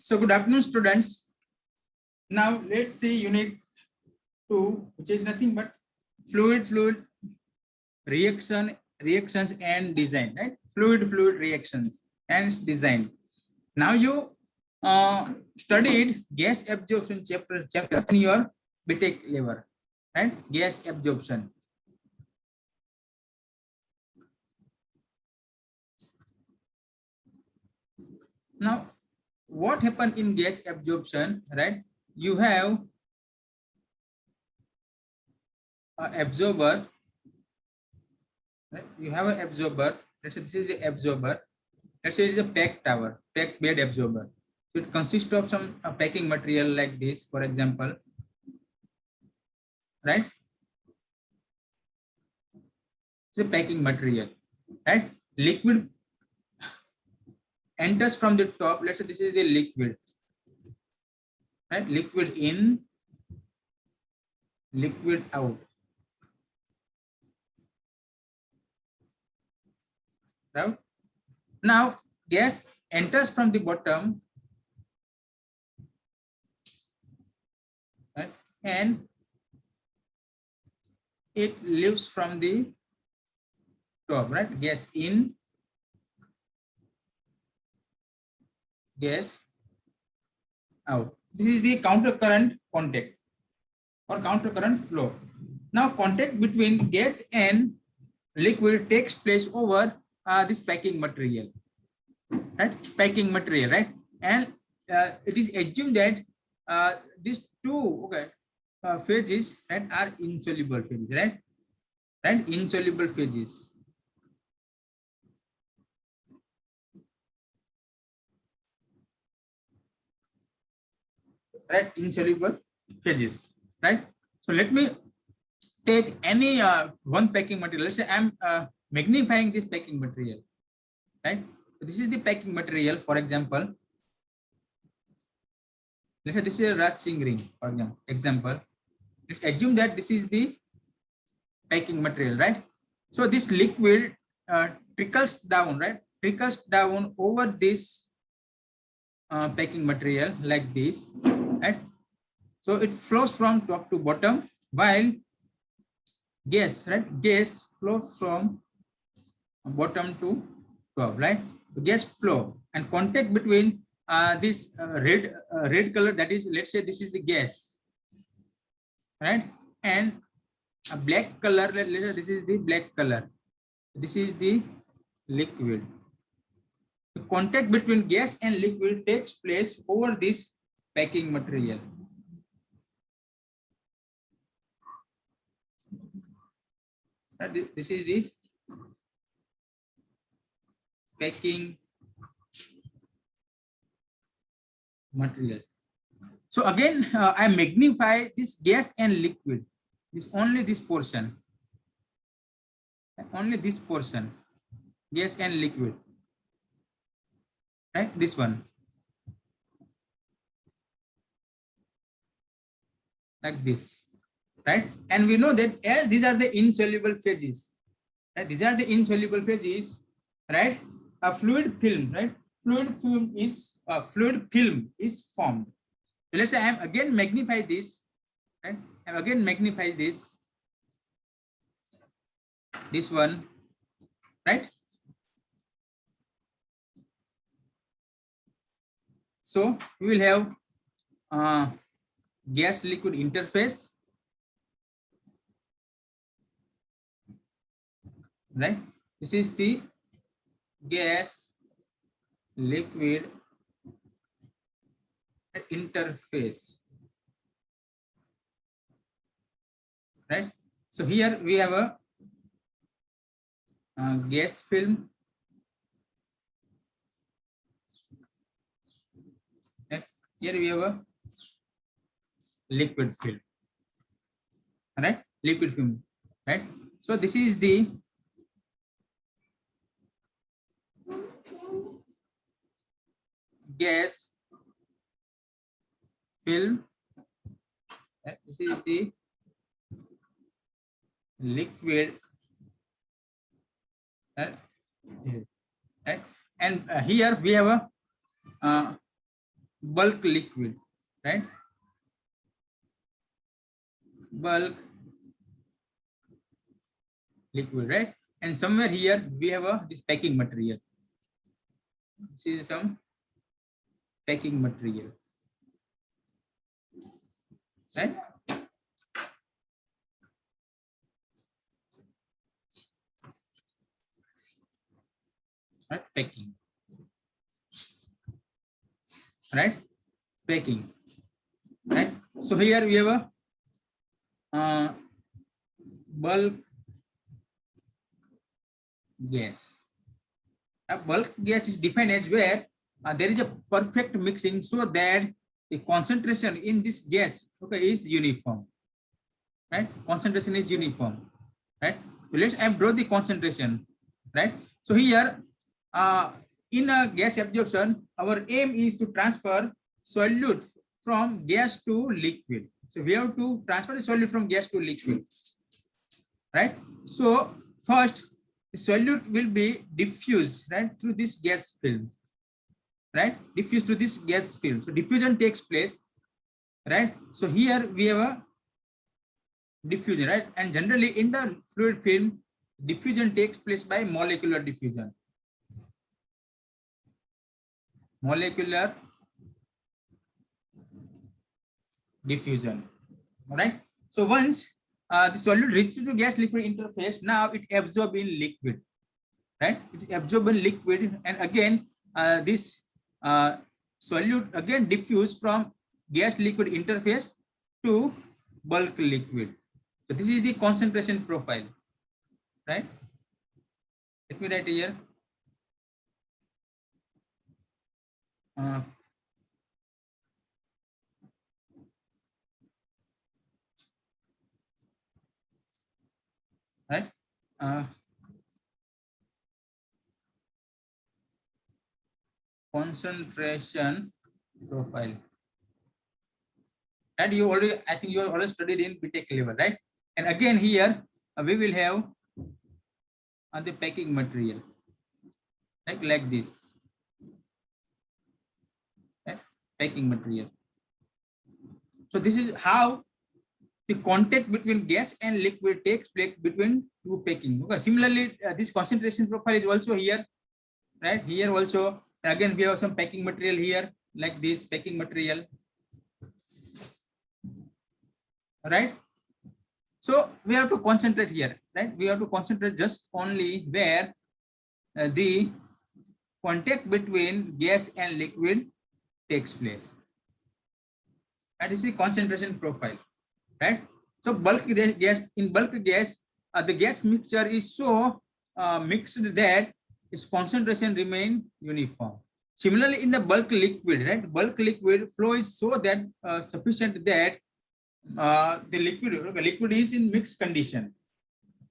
So good afternoon, students. Now let's see unit 2, which is nothing but fluid reactions and design, right? Fluid reactions and design. Now you studied gas absorption chapter in your BTech level, right? Gas absorption. Now, what happened in gas absorption, right? You have an absorber, right? You have an absorber. Let's say this is the absorber. Let's say it is a packed tower, packed bed absorber. So it consists of some packing material like this, for example, right? It's a packing material, right? Liquid enters from the top. Let's say this is the liquid, right? Liquid in, liquid out. Right? Now gas enters from the bottom, right? And it leaves from the top, right? Gas in, gas out. This is the counter current contact or counter current flow. Now contact between gas and liquid takes place over this packing material, right? Packing material, right? And it is assumed that these two phases, right, are insoluble phases, right? Right, insoluble phases. Right, insoluble phases, right? So let me take any one packing material. Let's say I'm magnifying this packing material, right? So this is the packing material, for example. Let's say this is a rust-sing ring, for example. Let's assume that this is the packing material, right? So this liquid trickles down, right? Trickles down over this packing material like this, right? So it flows from top to bottom, while gas, right? Gas flows from bottom to top, right? Gas flow and contact between this red color, that is, let's say this is the gas, right? And a black color, let's say this is the black color. This is the liquid. The contact between gas and liquid takes place over this packing material. This is the packing materials. So again, I magnify this gas and liquid. This only this portion. Only this portion. Gas and liquid. Right? This one. Like this. Right? And we know that as these are the insoluble phases. Right? These are the insoluble phases. Right? A fluid film. Right? Fluid film is formed. So let's say I am again magnify this. Right? I am again magnify this one, right? So we will have gas liquid interface, right? This is the gas liquid interface, right? So here we have a gas film, right? Here we have a liquid film, right? Liquid film, right? So this is the gas film, right? This is the liquid, right? And here we have a bulk liquid, right? Bulk liquid, right? And somewhere here we have this packing material. This is some packing material, right? Right, packing, right? Packing, right? So here we have a bulk gas. A bulk gas is defined as where there is a perfect mixing so that the concentration in this gas, okay, is uniform, right? Concentration is uniform, right? So let's draw the concentration, right? So here in a gas absorption, our aim is to transfer solute from gas to liquid. So we have to transfer the solute from gas to liquid, right? So first the solute will be diffused, right, through this gas film, right? Diffused through this gas film. So diffusion takes place, right? So here we have a diffusion, right? And generally in the fluid film, diffusion takes place by molecular diffusion. Molecular diffusion, all right? So once the solute reaches to gas liquid interface, now it absorbs in liquid, right? It absorbs in liquid, and again this solute again diffuse from gas liquid interface to bulk liquid. So this is the concentration profile, right? Let me write here. Right? Concentration profile. And you already, I think you already studied in BTech level, right? And again here we will have the packing material, like this, right? Packing material. So this is how the contact between gas and liquid takes place between two packing. Okay. Similarly, this concentration profile is also here, right? Here also, and again we have some packing material here, like this packing material, right? So we have to concentrate here, right? We have to concentrate just only where the contact between gas and liquid takes place. That is the concentration profile, right? So bulk gas, in bulk gas, the gas mixture is so mixed that its concentration remain uniform. Similarly, in the bulk liquid, right? Bulk liquid flow is so that sufficient that the liquid is in mixed condition,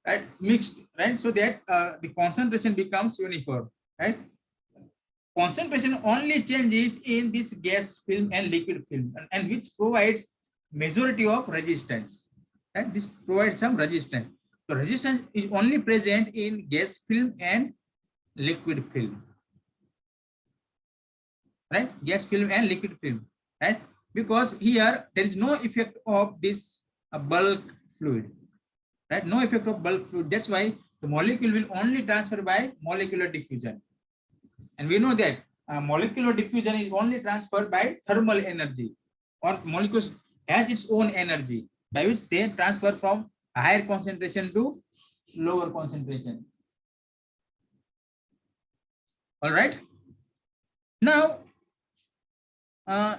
right? Mixed, right? So that the concentration becomes uniform, right? Concentration only changes in this gas film and liquid film, and which provides majority of resistance, right? This provides some resistance. So resistance is only present in gas film and liquid film, right? Gas film and liquid film, right? Because here there is no effect of this bulk fluid, right? No effect of bulk fluid. That's why the molecule will only transfer by molecular diffusion. And we know that molecular diffusion is only transferred by thermal energy, or molecules has its own energy by which they transfer from higher concentration to lower concentration. All right. Now,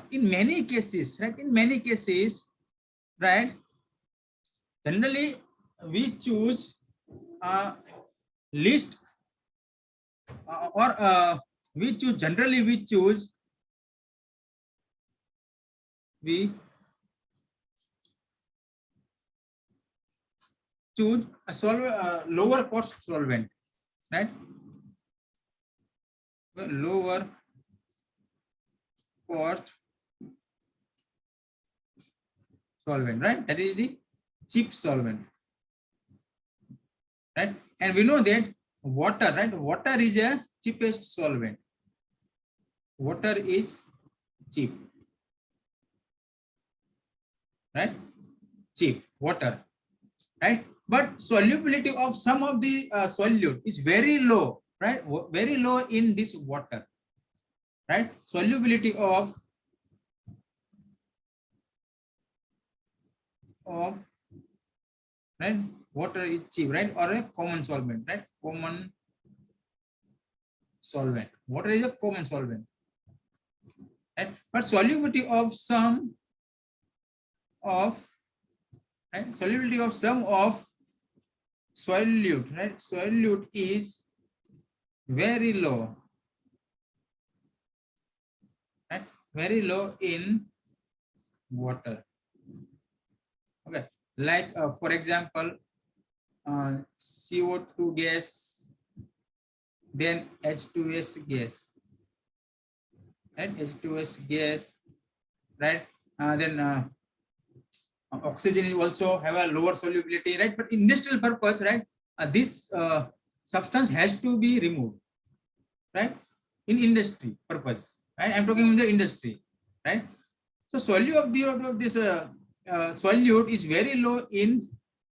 in many cases, right? In many cases, right? Generally, we choose least or we choose generally we choose a lower cost solvent, right? Lower cost solvent, right? That is the cheap solvent, right? And we know that water, right? Water is a cheapest solvent. Water is cheap, right? Cheap water, right? But solubility of some of the solute is very low, right? Very low in this water, right? Solubility of right, water is cheap, right? Or a common solvent, right? Common solvent. Water is a common solvent, right? But solubility of some of, right? Solubility of some of solute, right? Solute is very low, right? Very low in water. Okay, like for example, CO2 gas, then H2S gas, right? H2S gas, right? Then oxygen is also have a lower solubility, right? But industrial purpose, right? This substance has to be removed, right? In industry purpose, right? I'm talking in the industry, right? So solute of this solute is very low in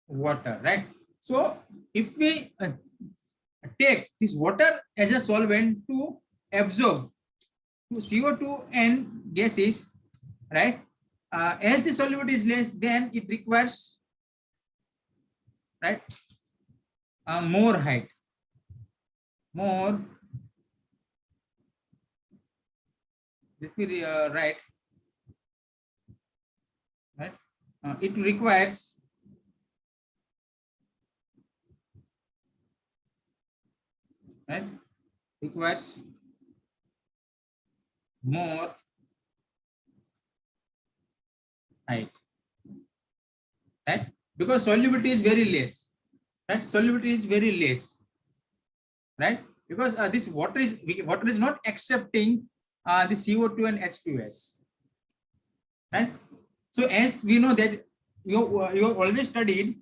water, right? So if we take this water as a solvent to absorb to CO2 and gases, right? As the solubility is less, then it requires, right, more height, more. Let me write, right? It requires, right? Requires more height, right? Because solubility is very less, right? Solubility is very less, right? Because this water is not accepting the CO2 and H2S, right? So as we know that you have always studied,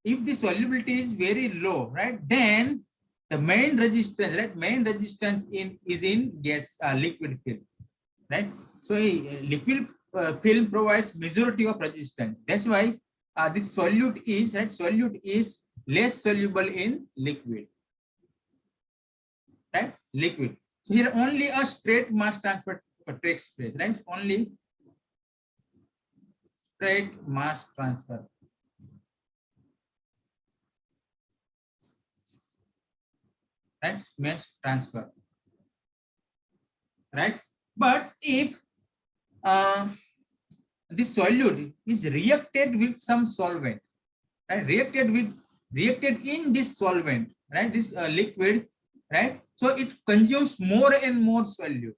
if the solubility is very low, right, then the main resistance, right, main resistance is in gas liquid film, right? So a liquid film provides majority of resistance. That's why this solute is, right, solute is less soluble in liquid, right? Liquid. So here only a straight mass transfer takes place, right? Only straight mass transfer, right? Mass transfer, right? But if uh, this solute is reacted with some solvent, right? Reacted in this solvent, right? This liquid, right? So it consumes more and more solute,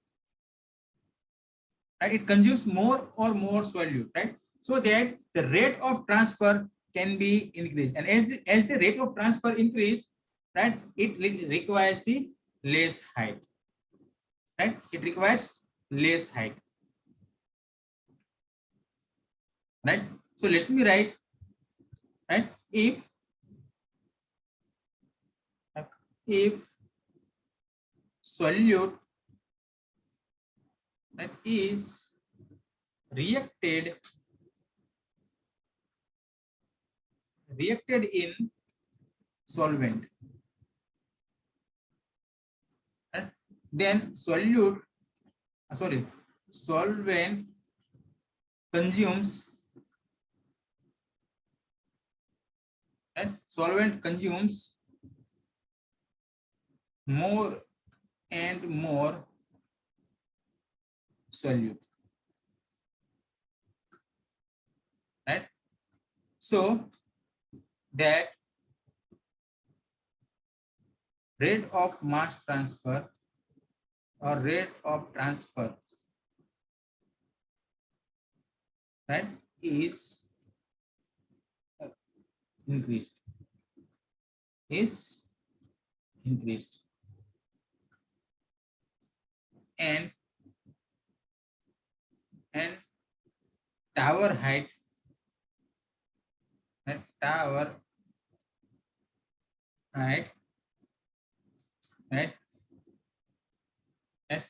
right? It consumes more or more solute, right? So that the rate of transfer can be increased, and as the rate of transfer increase, right, it requires the less height, right? It requires less height, right? So let me write, right? If solute, that is reacted in solvent, right? Then solute, sorry, solvent consumes, right? Solvent consumes more and more solute, right? So that rate of mass transfer or rate of transfer, right, is increased, is increased, and and tower height, right, tower height, right, that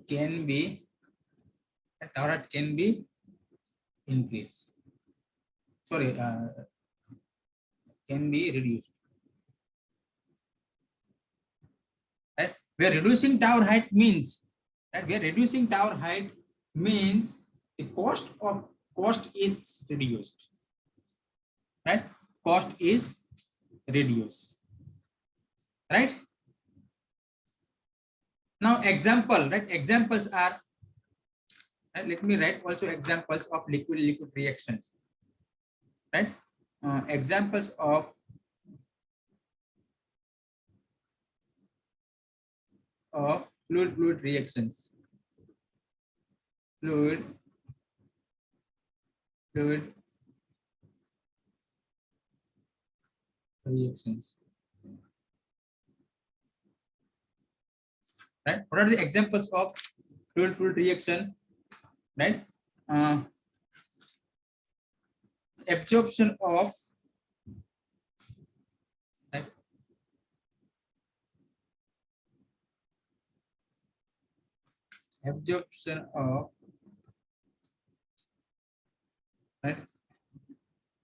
can be tower height can be increased. Sorry, can be reduced. Right? Where reducing tower height means, right? Where reducing tower height means the cost is reduced. Right? Cost is reduced. Right? Now example, right? Examples are, right? Let me write also examples of liquid-liquid reactions. Right? Examples of fluid reactions. Fluid reactions. Right? What are the examples of fluid reaction? Right? Absorption of, right? Absorption of, right?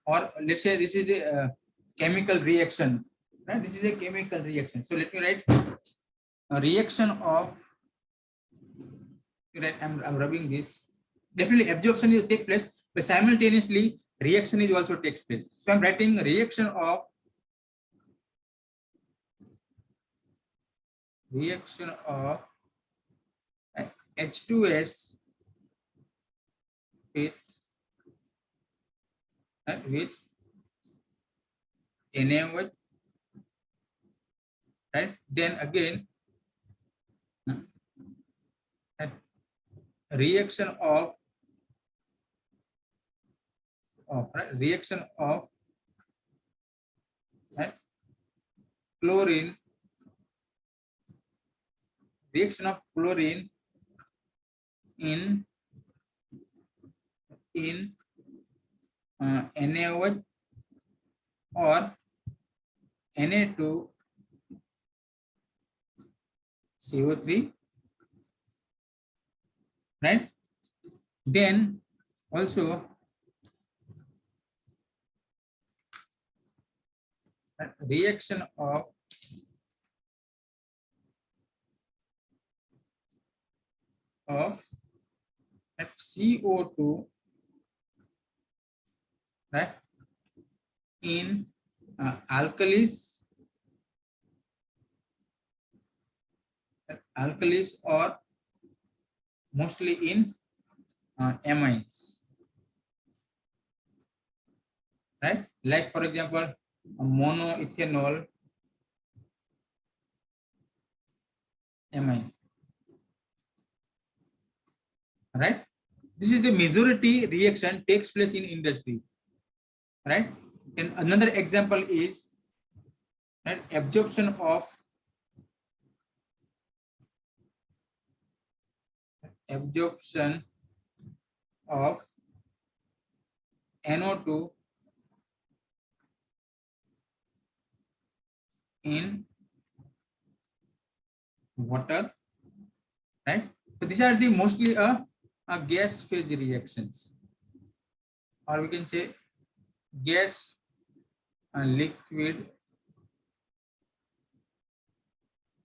Or let's say this is the chemical reaction. Right? This is a chemical reaction. So let me write a reaction of, right? I'm rubbing this. Definitely absorption will take place, but simultaneously reaction is also takes place. So I'm writing reaction of H2S with, right, with NaOH, right? Then again reaction of reaction of, right, chlorine, reaction of chlorine in NaOH or Na2CO3, right? Then also reaction of CO2, right, in alkalis or mostly in amines, right? Like for example, monoethanol amine, right? This is the majority reaction takes place in industry, right? And another example is, right, absorption of NO2 in water, right? So these are the mostly a gas phase reactions, or we can say gas and liquid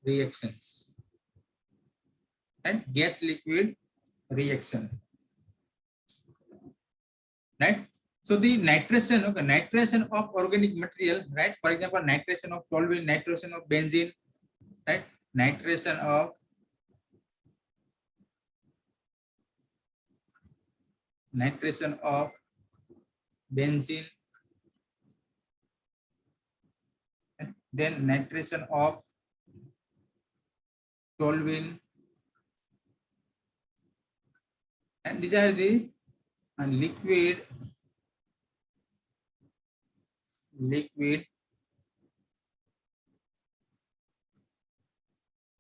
reactions, right? Gas liquid reaction, right? So the nitration, okay, nitration of organic material, right? For example, nitration of toluene, nitration of benzene, right? Nitration of benzene, then nitration of toluene, and these are the liquid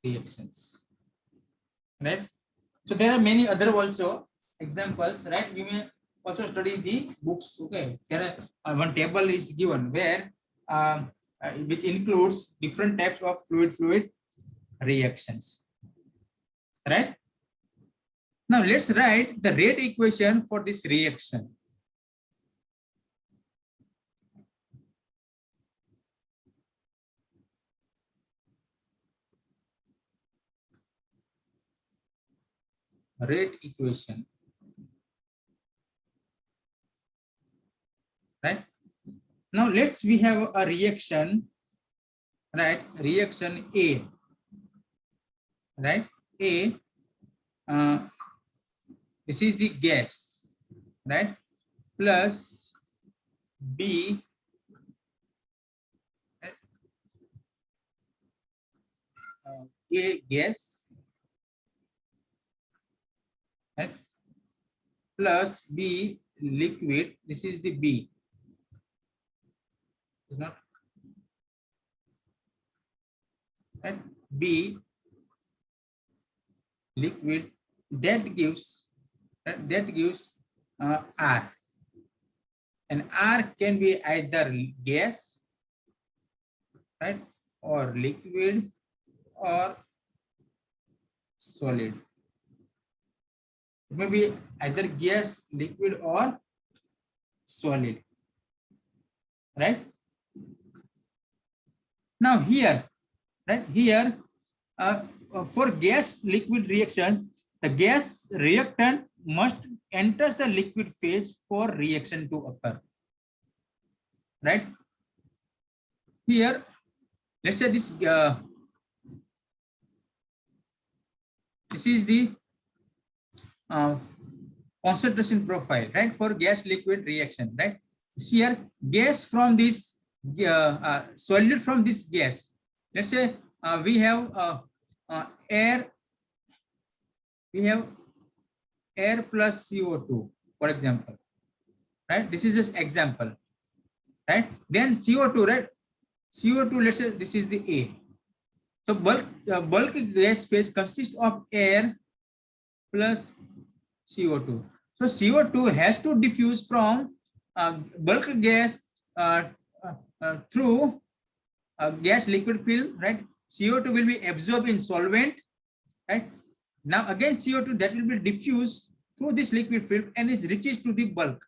reactions, right? So there are many other also examples, right? We may also study the books. Okay, there are one table is given where which includes different types of fluid reactions, right? Now let's write the rate equation for this reaction. Rate equation, right? Now we have a reaction, right? Reaction A, right? A, this is the gas, right? Plus B, right? A gas, right? Plus B liquid. This is the B. Is not right? B liquid, that gives R, and R can be either gas, right, or liquid or solid. It may be either gas, liquid, or solid, right? Now here, right here, for gas liquid reaction, the gas reactant must enters the liquid phase for reaction to occur, right? Here, let's say this is the concentration profile, right, for gas liquid reaction, right? Here, gas from this solid from this gas. Let's say we have air. We have air plus CO2, for example, right? This is just example, right? Then CO2, right? CO2. Let's say this is the A. So bulk gas phase consists of air plus CO2. So CO2 has to diffuse from bulk gas through gas liquid film, right? CO2 will be absorbed in solvent, right? Now again CO2 that will be diffused through this liquid film and it reaches to the bulk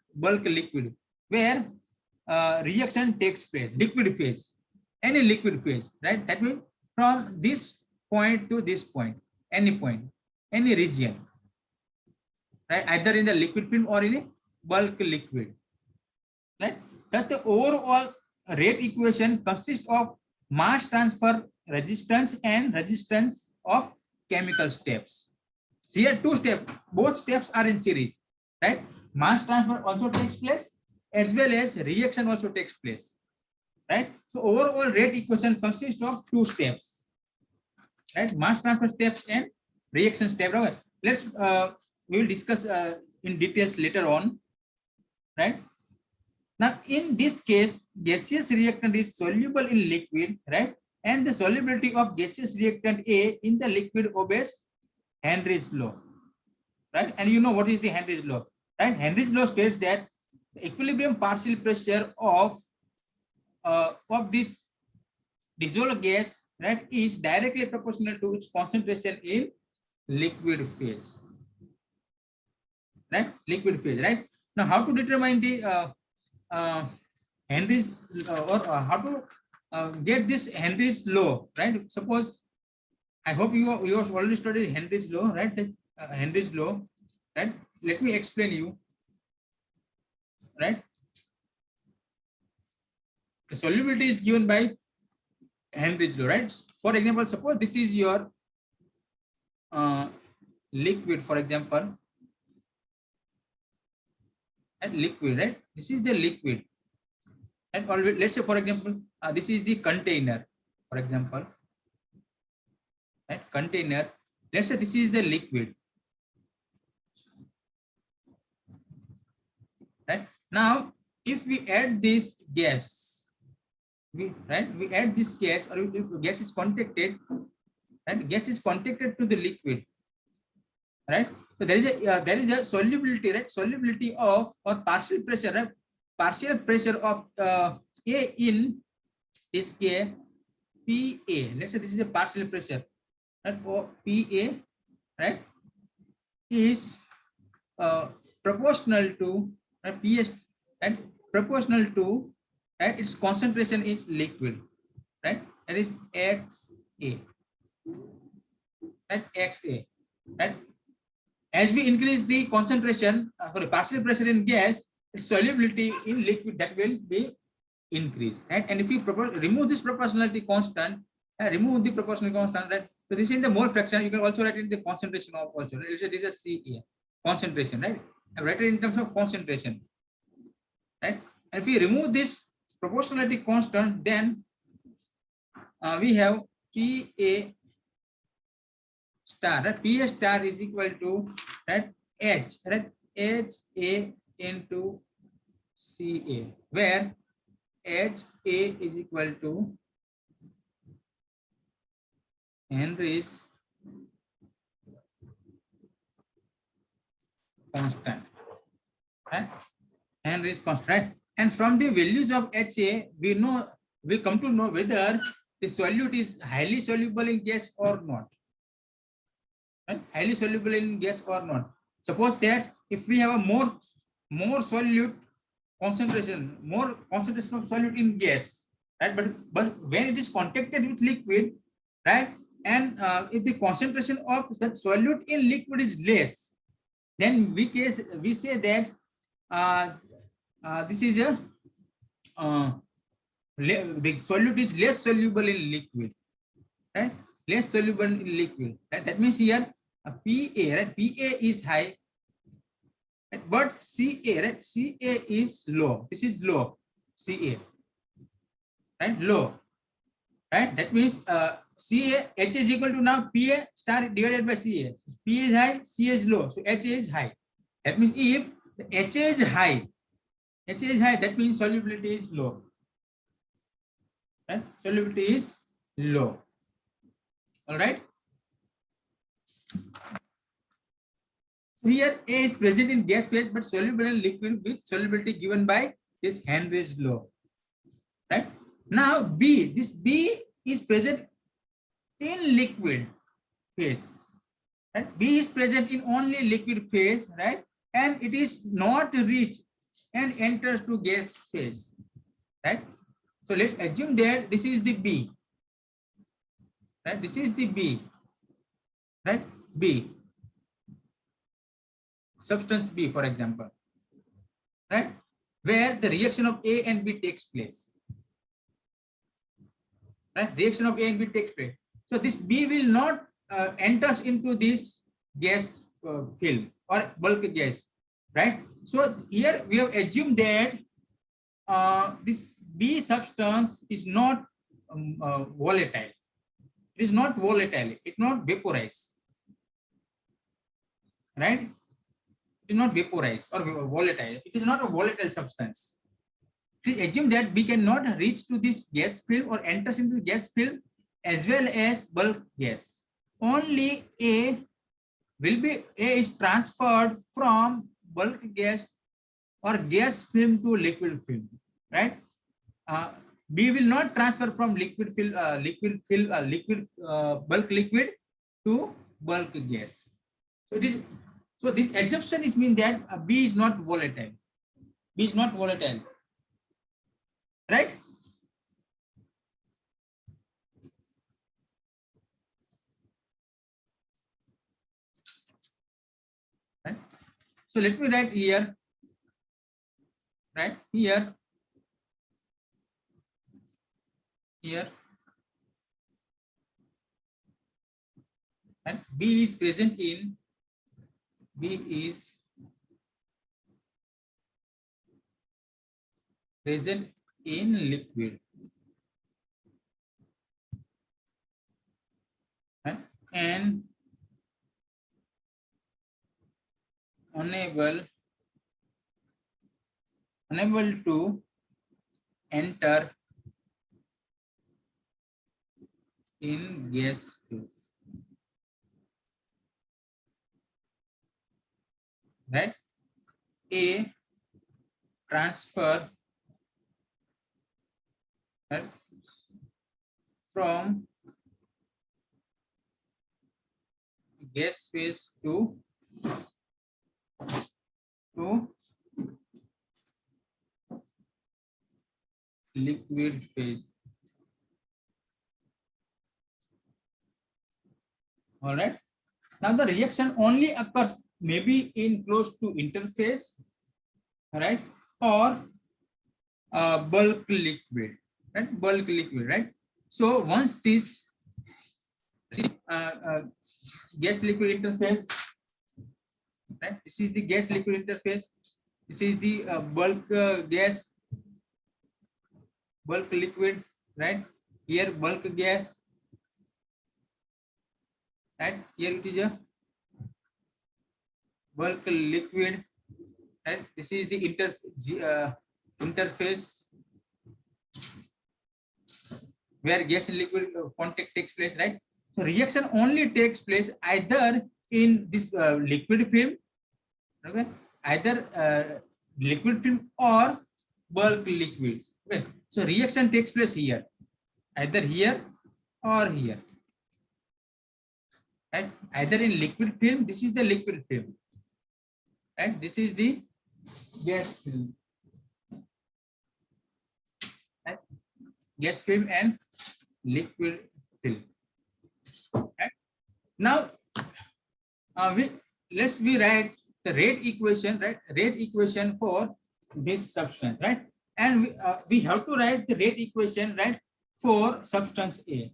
liquid, where reaction takes place, liquid phase, any liquid phase, right? That means from this point to this point, any point, any region, right? Either in the liquid film or in a bulk liquid, right? Thus the overall rate equation consists of mass transfer resistance and resistance of chemical steps. Here two steps, both steps are in series, right? Mass transfer also takes place as well as reaction also takes place, right? So overall rate equation consists of two steps, right? Mass transfer steps and reaction step. Okay. Let's we will discuss in details later on, right? Now in this case, gaseous reactant is soluble in liquid, right? And the solubility of gaseous reactant A in the liquid obeys Henry's law, right? And you know what is the Henry's law, right? Henry's law states that the equilibrium partial pressure of this dissolved gas, right, is directly proportional to its concentration in liquid phase, right? Liquid phase, right? Now, how to determine the Henry's how to get this Henry's law, right? Suppose, I hope you have already studied Henry's law, right? Henry's law, right? Let me explain you, right? The solubility is given by Henry's law, right? For example, suppose this is your liquid, for example, and liquid, right? This is the liquid, and always, let's say, for example, this is the container, for example, right? Container. Let's say this is the liquid, right? Now, if we add this gas, we add this gas, or if gas is contacted, right? Gas is contacted to the liquid, right? So there is a solubility, right? Solubility of, or partial pressure, right? Partial pressure of A in this case PA. Let's say this is a partial pressure, right? Or PA, right? is proportional to pH, and proportional to its concentration is liquid, right? That is XA, right? XA, right? As we increase the concentration, sorry, partial pressure in gas, its solubility in liquid that will be increased, right? And if we remove this proportionality constant, remove the proportional constant, right? So this is in the mole fraction. You can also write it in the concentration of also. Right? This is Ca, concentration, right? I write it in terms of concentration, right? And if we remove this proportionality constant, then we have Pa star, right? Pa star is equal to, right, H, right? Ha into Ca, where Ha is equal to Henry's constant, right? Henry's constant, right? And from the values of Ha, we come to know whether the solute is highly soluble in gas or not, right? Highly soluble in gas or not. Suppose that if we have a more solute concentration, more concentration of solute in gas, right? But when it is contacted with liquid, right? And if the concentration of that solute in liquid is less, then we say that this is a the solute is less soluble in liquid, right? Less soluble in liquid. Right? That means here Pa, right? Pa is high, right? But Ca, right? Ca is low. This is low. Ca, right? Low, right? That means Ca, H is equal to now Pa star divided by Ca. So Pa is high, Ca is low, so Ha is high. That means if the Ha is high, that means solubility is low, right? Solubility is low. All right. So here A is present in gas phase but soluble in liquid with solubility given by this Henry's law. Right? Now B, this B is present in liquid phase. Right? B is present in only liquid phase, right? And it is not reached and enters to gas phase. Right? So let's assume that this is the B. Right? This is the B. Right? B. Substance B, for example, right, where the reaction of A and B takes place, right? Reaction of A and B takes place. So this B will not enters into this gas film or bulk gas, right? So here we have assumed that this B substance is not volatile. It is not volatile. It not vaporize, right? It is not vaporized or volatile. It is not a volatile substance. We assume that we cannot reach to this gas film or enters into gas film as well as bulk gas. Only A is transferred from bulk gas or gas film to liquid film, right? B will not transfer from bulk liquid to bulk gas. So it is. So this assumption is mean that B is not volatile. B is not volatile, right? Right. So let me write here, right? Here, and B is present in liquid, right? And unable to enter in gas phase, right? A transfer, right, from gas phase to to liquid phase. All right. Now the reaction only occurs maybe in close to interface, right, or bulk liquid, right? Bulk liquid, right? So once this gas liquid interface, right? This is the gas liquid interface. This is the bulk gas, bulk liquid, right? Here bulk gas, right? Here it is a bulk liquid, right? This is the interface where gas and liquid contact takes place, right? So reaction only takes place either in this liquid film, okay, either liquid film or bulk liquids. Okay, so reaction takes place here, either here or here, right? Either in liquid film, this is the liquid film, right? This is the gas film, right? Gas film and liquid film. Right? Now, let's write the rate equation, right? Rate equation for this substance, right? And we have to write the rate equation, right, for substance A,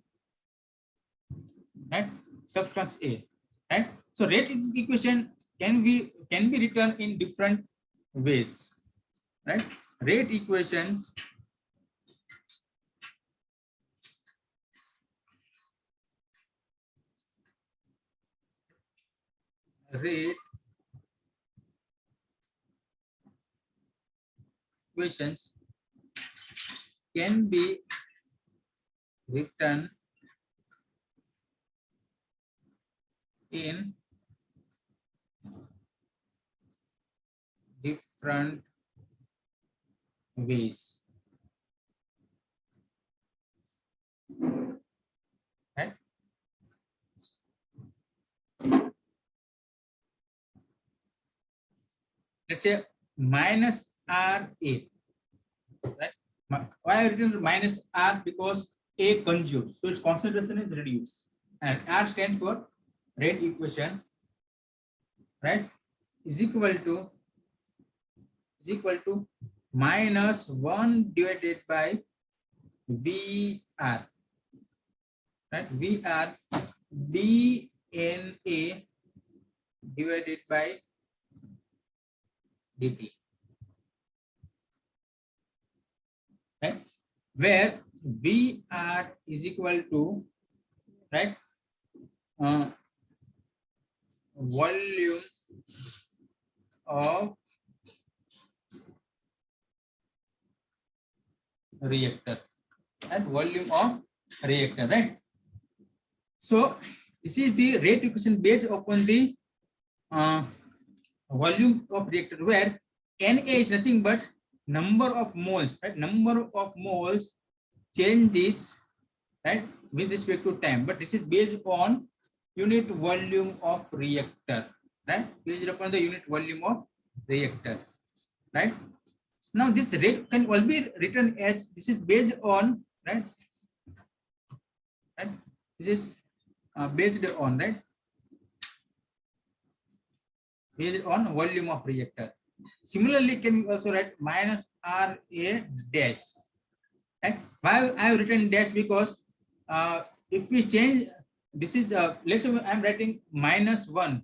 right? Substance A, right? So rate equation can be written in different ways, right? Rate equations rate equations can be written in different ways, right? Let's say minus RA, right? Why I written minus R? Because A conjugates, so its concentration is reduced, and R stands for rate equation, right? Is equal to minus 1 divided by VR, right? VR dNA divided by dt, right? Where VR is equal to, right, volume of reactor, and volume of reactor, right? So this is the rate equation based upon the volume of reactor, where Na is nothing but number of moles, right? Number of moles changes, right, with respect to time, but this is based upon unit volume of reactor, right? Based upon the unit volume of reactor, right? Now this rate can all be written as, this is based on, right? Right? This is based on, right? Based on volume of reactor. Similarly, can we also write minus RA dash, right? Why I have written dash? Because if we change, this is let's say I'm writing minus 1,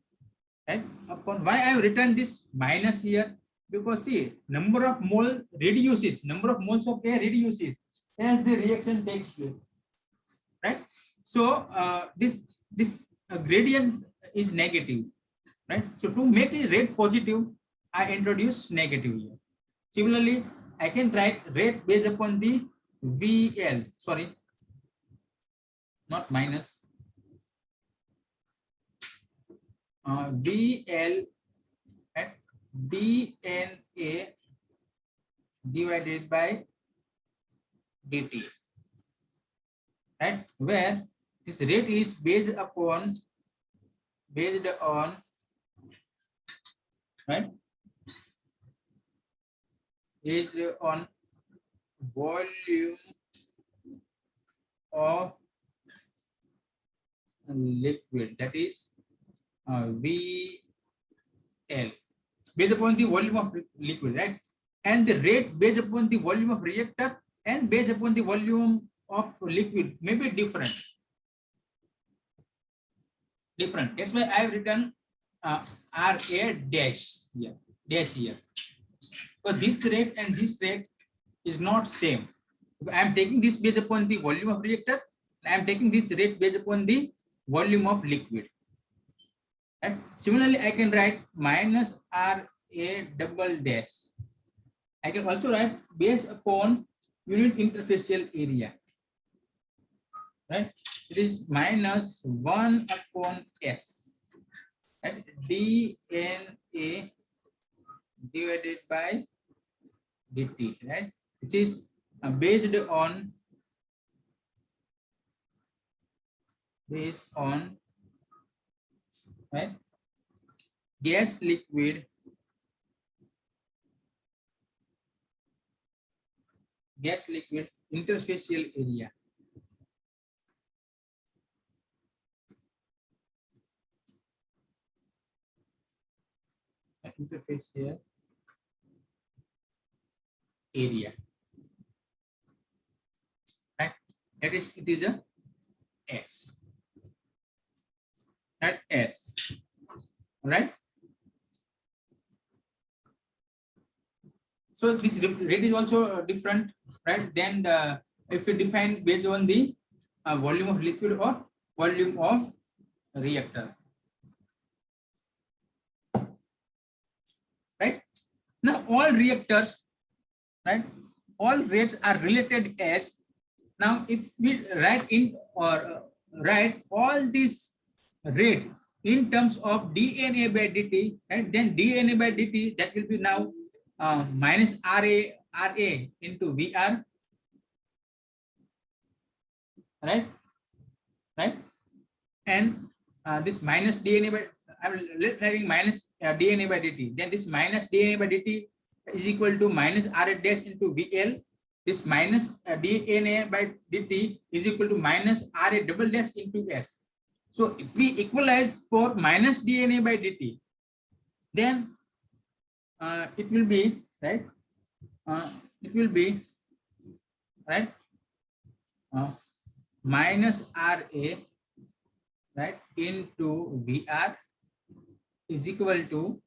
right? Upon why I have written this minus here? Because see, number of mole reduces, number of moles of air reduces as the reaction takes place, right? So this gradient is negative, right? So to make the rate positive, I introduce negative here. Similarly, I can write rate based upon the VL, sorry, not minus, VL at dNA divided by dt, right? Where this rate is based on right, is on volume of liquid, that is VL, based upon the volume of liquid, right? And the rate based upon the volume of reactor and based upon the volume of liquid may be different. That's why I have written RA dash here, So this rate and this rate is not same. I am taking this based upon the volume of reactor. I am taking this rate based upon the volume of liquid. Right? Similarly, I can write minus RA double dash. I can also write based upon unit interfacial area. Right? It is minus 1 upon S. That's dNA divided by dt, right? Which is based on right, gas liquid interfacial area. Interfacial area, right? That is, it is a S, at S, right? So this rate is also different, right? Then if we define based on the volume of liquid or volume of reactor, right? Now all reactors, right? All rates are related as. Now if we write in or write all these rate in terms of dNA by dt, and then dNA by dt, that will be now minus RA into VR, right? And this minus dNA by, I'm having minus dNA by dt. Then this minus dNA by dt is equal to minus RA dash into VL. This minus dNA by dt is equal to minus RA double dash into S. So if we equalize for minus dNA by dt, then it will be, right? It will be, right? Minus RA, right, into VR is equal to,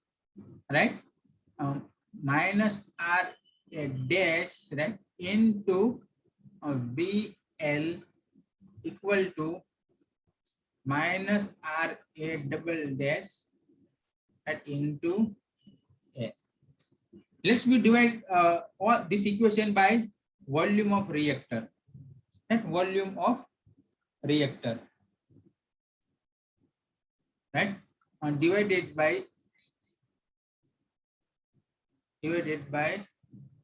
right, minus RA dash, right, into VL equal to minus RA double dash, right, into S. Let's we divide all this equation by volume of reactor, right? Volume of reactor, right? Divided by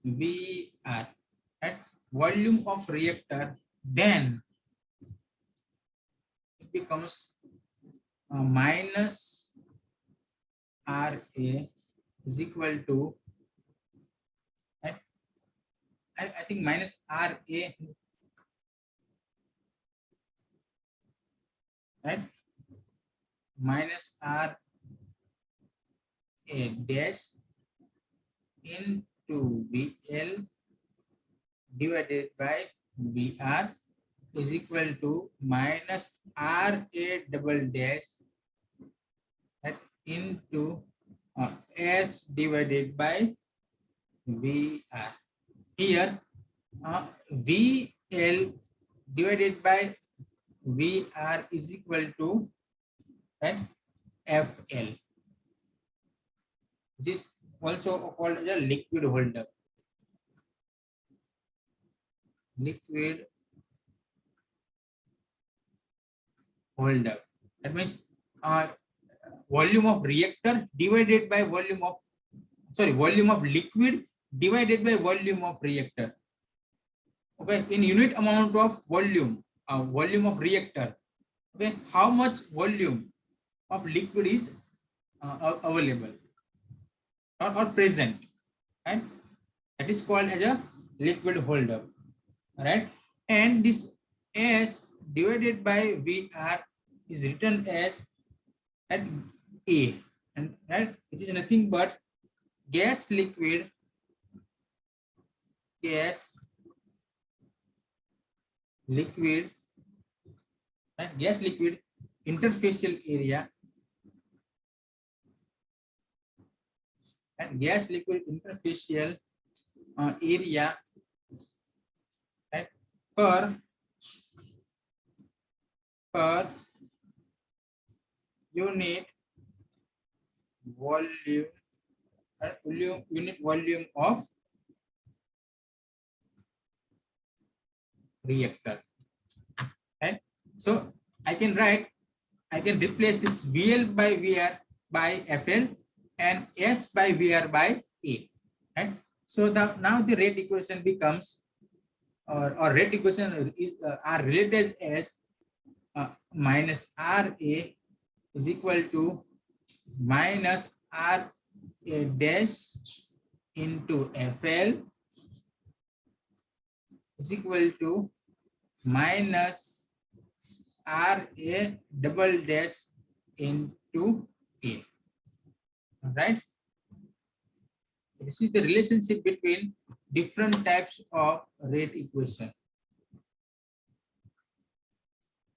VR, right? Volume of reactor, then it becomes minus RA is equal to, right? I think minus RA, right? Minus RA dash into VL divided by VR is equal to minus RA double dash, right, into S divided by VR. Here VL divided by VR is equal to, right, FL, which is also called as a liquid holdup. Liquid holdup. That means volume of reactor divided by volume of, volume of liquid divided by volume of reactor. Okay, in unit amount of volume, volume of reactor. Okay, how much volume of liquid is available. or present, and that is called as a liquid holdup, right? And this S divided by VR is written as at A, and right, it is nothing but gas liquid gas liquid right, gas liquid interfacial area and gas liquid interfacial area right, per unit volume unit volume of reactor, right? So I can replace this VL by VR by FL and S by VR by A, right? So now the rate equation becomes or rate equation is are related as minus RA is equal to minus RA dash into FL is equal to minus RA double dash into A, right? This is the relationship between different types of rate equation,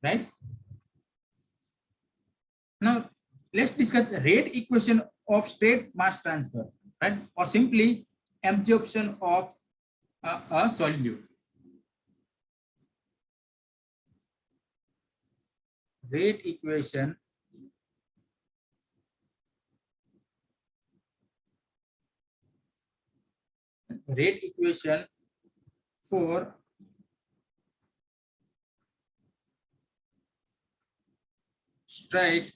right? Now let's discuss the rate equation of straight mass transfer, right? Or simply absorption of a solute. Rate equation for straight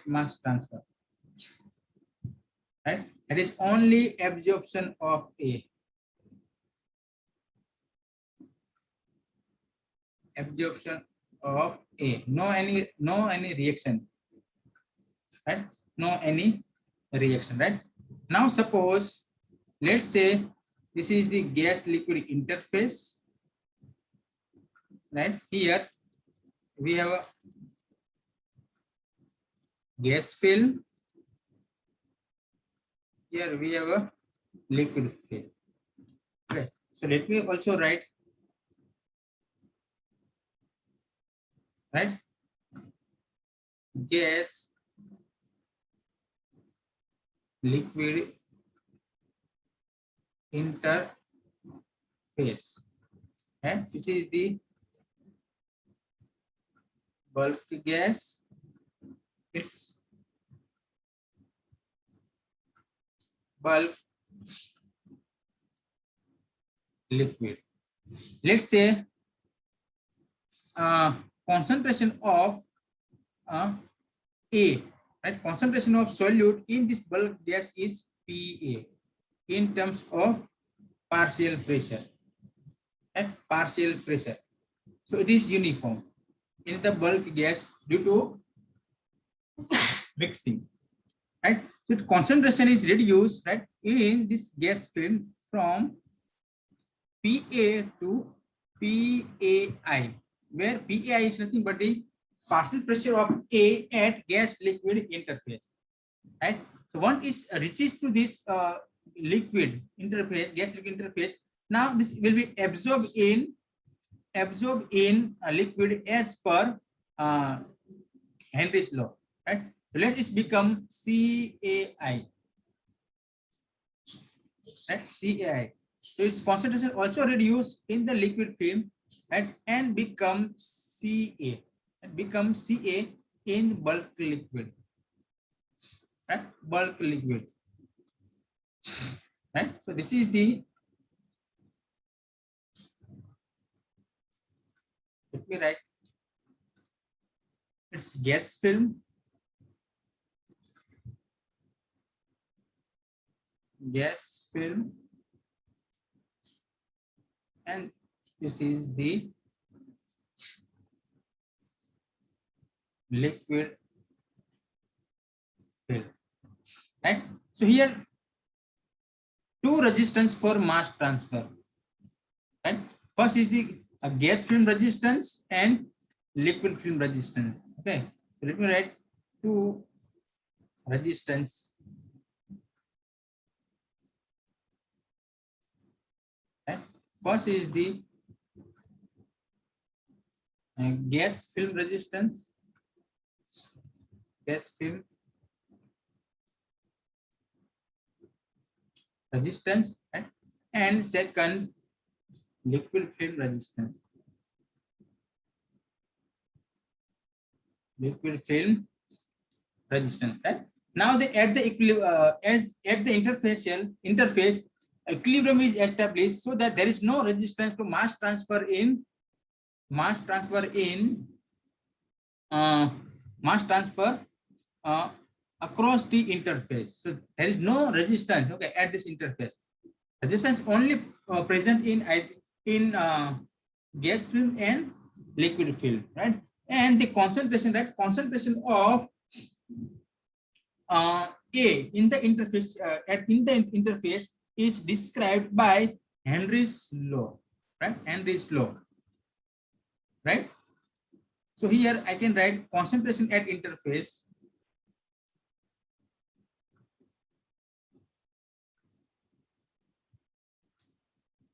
mass transfer, right? It is only absorption of A. Absorption of A. No any reaction, right? No any reaction, right? Now suppose, let's say this is the gas liquid interface, right? Here we have a gas film. Here we have a liquid film. Okay. So let me also write, right? Gas liquid interface. And this is the bulk gas. It's bulk liquid. Let's say concentration of A, right? Concentration of solute in this bulk gas is PA in terms of partial pressure, right? Partial pressure. So it is uniform in the bulk gas due to mixing, right? So concentration is reduced, right, in this gas film from PA to PAI, where PAI is nothing but the partial pressure of A at gas liquid interface, right? So once it reaches to this liquid interface, gas liquid interface, now this will be absorbed in a liquid as per Henry's law, right? So let it become CAI, right? CAI. So its concentration also reduced in the liquid film, right, and become CA, in bulk liquid, right? Bulk liquid, right? So this is the, let me write, it's gas film, and this is the liquid film, right? So here two resistance for mass transfer, right? First is the gas film resistance and liquid film resistance. Okay, so let me write two resistance, right? First is the gas film resistance, gas film resistance, right? And second, liquid film resistance, liquid film resistance, right? Now they at the at the interface equilibrium is established so that there is no resistance to mass transfer in mass transfer in mass transfer uh, across the interface. So there is no resistance, okay, at this interface. Resistance only present in gas film and liquid film, right? And the concentration, right? Concentration of A in the interface in the interface is described by Henry's law, right? Henry's law, right? So here I can write concentration at interface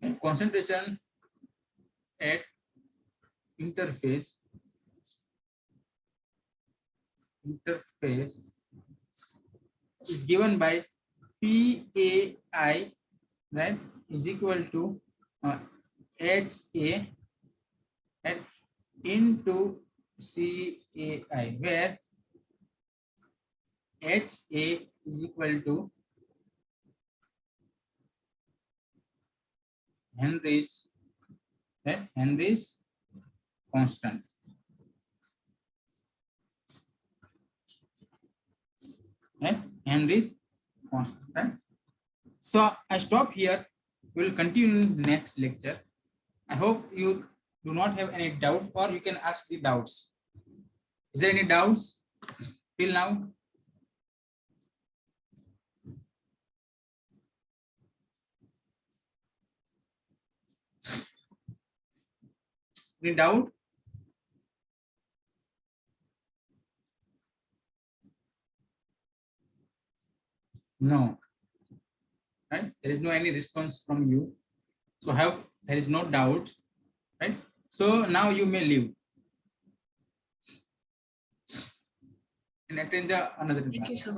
and concentration at interface is given by PAI, right, is equal to HA and into CAI, where HA is equal to Henry's, right, Henry's constant, right, Henry's constant, right? So I stop here. We'll continue in the next lecture. I hope you do not have any doubts, or you can ask the doubts. Is there any doubts till now? Any doubt? No, right? There is no any response from you. So have there is no doubt, right? So now you may leave and attend the another class.